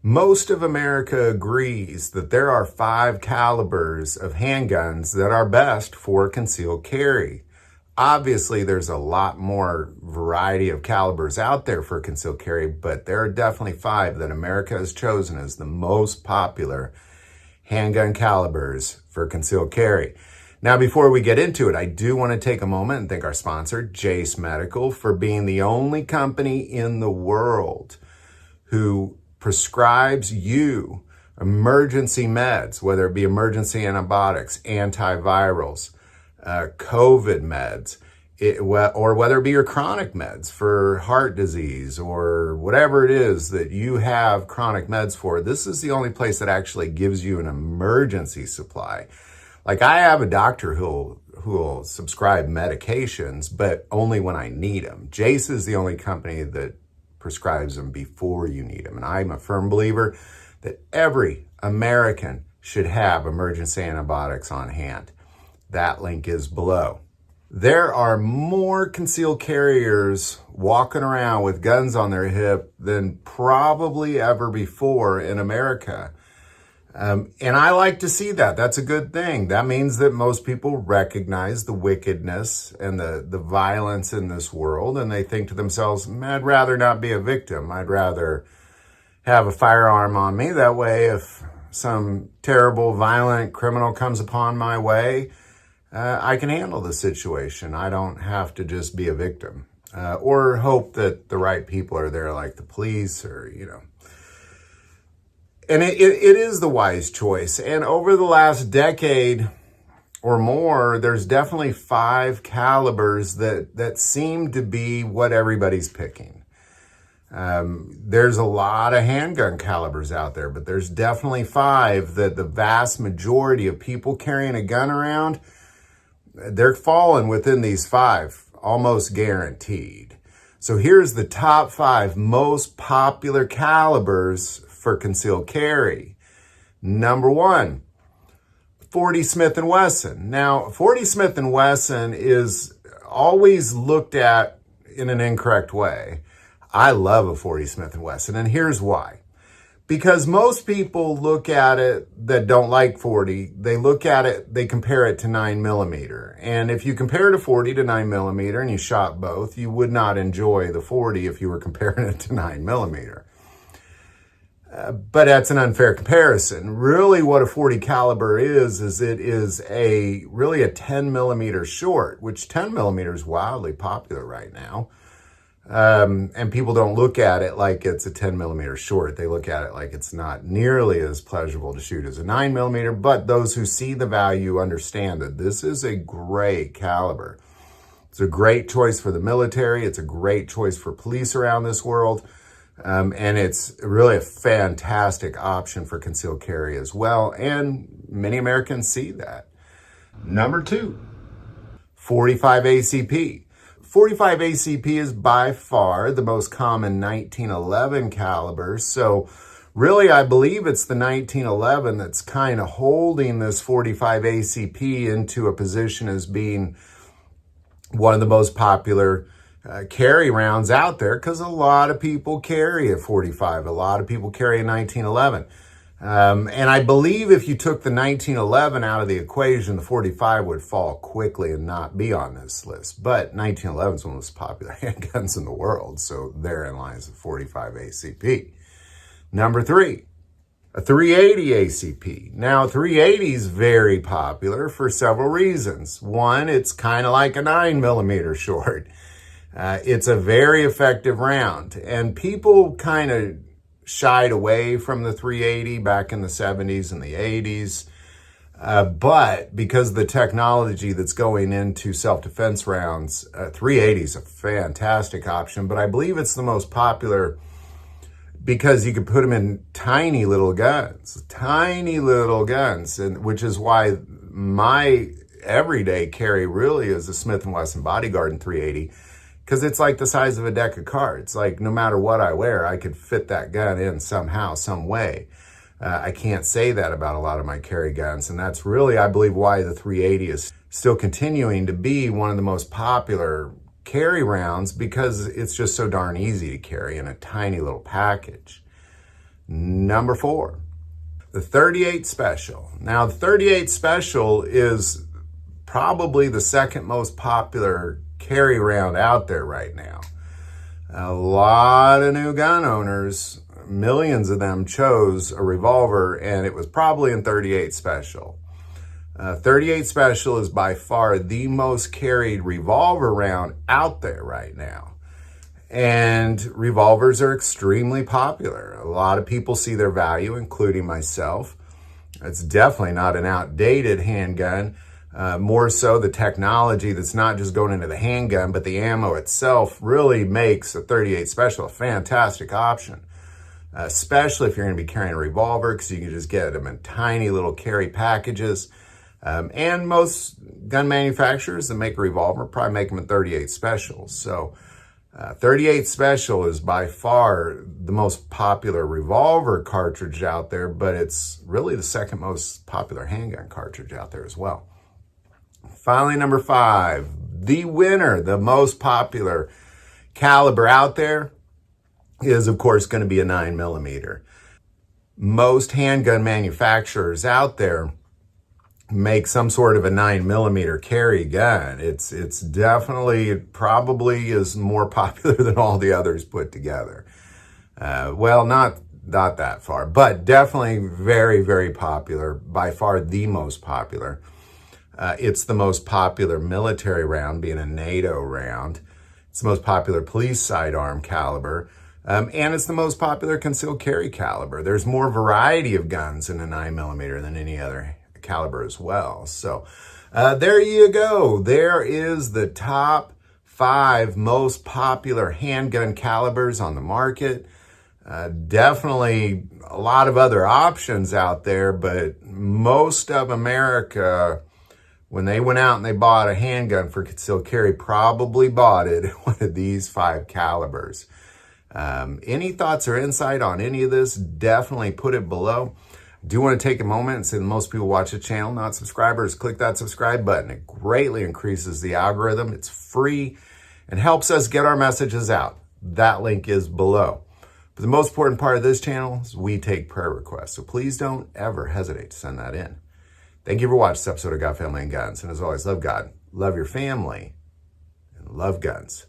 Most of America agrees that there are 5 calibers of handguns that are best for concealed carry. Obviously, there's a lot more variety of calibers out there for concealed carry, but there are definitely 5 that America has chosen as the most popular handgun calibers for concealed carry. Now, before we get into it, I do want to take a moment and thank our sponsor, Jace Medical, for being the only company in the world who prescribes you emergency meds, whether it be emergency antibiotics, antivirals, COVID meds, or whether it be your chronic meds for heart disease or whatever it is that you have chronic meds for. This is the only place that actually gives you an emergency supply. Like, I have a doctor who'll subscribe medications, but only when I need them. Jace is the only company that prescribes them before you need them. And I'm a firm believer that every American should have emergency antibiotics on hand. That link is below. There are more concealed carriers walking around with guns on their hip than probably ever before in America. And I like to see that. That's a good thing. That means that most people recognize the wickedness and the violence in this world, and they think to themselves, I'd rather not be a victim. I'd rather have a firearm on me. That way, if some terrible, violent criminal comes upon my way, I can handle the situation. I don't have to just be a victim or hope that the right people are there, like the police or, And it is the wise choice. And over the last decade or more, there's definitely 5 calibers that seem to be what everybody's picking. There's a lot of handgun calibers out there, but there's definitely 5 that the vast majority of people carrying a gun around, they're falling within these 5, almost guaranteed. So here's the top 5 most popular calibers for concealed carry. Number 1, 40 Smith and Wesson. Now, 40 Smith and Wesson is always looked at in an incorrect way. I love a 40 Smith and Wesson, and here's why. Because most people look at it that don't like 40, they look at it, they compare it to 9mm. And if you compare to 40 to 9mm and you shot both, you would not enjoy the 40 if you were comparing it to 9mm. But that's an unfair comparison. Really what a 40 caliber is it is really a 10mm short, which 10mm is wildly popular right now. And people don't look at it like it's a 10mm short. They look at it like it's not nearly as pleasurable to shoot as a 9mm, but those who see the value understand that this is a great caliber. It's a great choice for the military. It's a great choice for police around this world. And it's really a fantastic option for concealed carry as well. And many Americans see that. Number 2, 45 ACP. 45 ACP is by far the most common 1911 caliber. So really, I believe it's the 1911 that's kind of holding this 45 ACP into a position as being one of the most popular carry rounds out there, because a lot of people carry a 45. A lot of people carry a 1911. And I believe if you took the 1911 out of the equation, the 45 would fall quickly and not be on this list. But 1911 is one of the most popular handguns in the world, so therein lies the 45 ACP. Number 3, a 380 ACP. Now, 380 is very popular for several reasons. One, it's kind of like a 9mm short. It's a very effective round, and people kind of shied away from the 380 back in the 70s and the 80s. But because of the technology that's going into self-defense rounds, 380 is a fantastic option, but I believe it's the most popular because you could put them in tiny little guns, and which is why my everyday carry really is a Smith and Wesson Bodyguard in 380. Because it's like the size of a deck of cards. Like, no matter what I wear, I could fit that gun in somehow, some way. I can't say that about a lot of my carry guns. And that's really, I believe, why the 380 is still continuing to be one of the most popular carry rounds, because it's just so darn easy to carry in a tiny little package. Number 4, the 38 Special. Now, the 38 Special is probably the second most popular carry round out there right now. A lot of new gun owners, millions of them, chose a revolver, and it was probably in 38 Special. 38 Special is by far the most carried revolver round out there right now. And revolvers are extremely popular. A lot of people see their value, including myself. It's definitely not an outdated handgun. More so the technology that's not just going into the handgun, but the ammo itself really makes a 38 Special a fantastic option. Especially if you're going to be carrying a revolver, because you can just get them in tiny little carry packages. And most gun manufacturers that make a revolver probably make them in 38 Specials. So 38 Special is by far the most popular revolver cartridge out there, but it's really the second most popular handgun cartridge out there as well. Finally, number 5, the winner, the most popular caliber out there is, of course, going to be a 9mm. Most handgun manufacturers out there make some sort of a 9mm carry gun. It's definitely, it probably is more popular than all the others put together. Well, not that far, but definitely very, very popular, by far the most popular. It's the most popular military round, being a NATO round. It's the most popular police sidearm caliber. And it's the most popular concealed carry caliber. There's more variety of guns in a 9mm than any other caliber as well. So there you go. There is the top 5 most popular handgun calibers on the market. Definitely a lot of other options out there, but most of America, when they went out and they bought a handgun for concealed carry, probably bought it one of these 5 calibers. Any thoughts or insight on any of this, definitely put it below. I do want to take a moment and say that most people watch the channel, not subscribers. Click that subscribe button. It greatly increases the algorithm. It's free and helps us get our messages out. That link is below. But the most important part of this channel is we take prayer requests. So please don't ever hesitate to send that in. Thank you for watching this episode of God, Family, and Guns. And as always, love God, love your family, and love guns.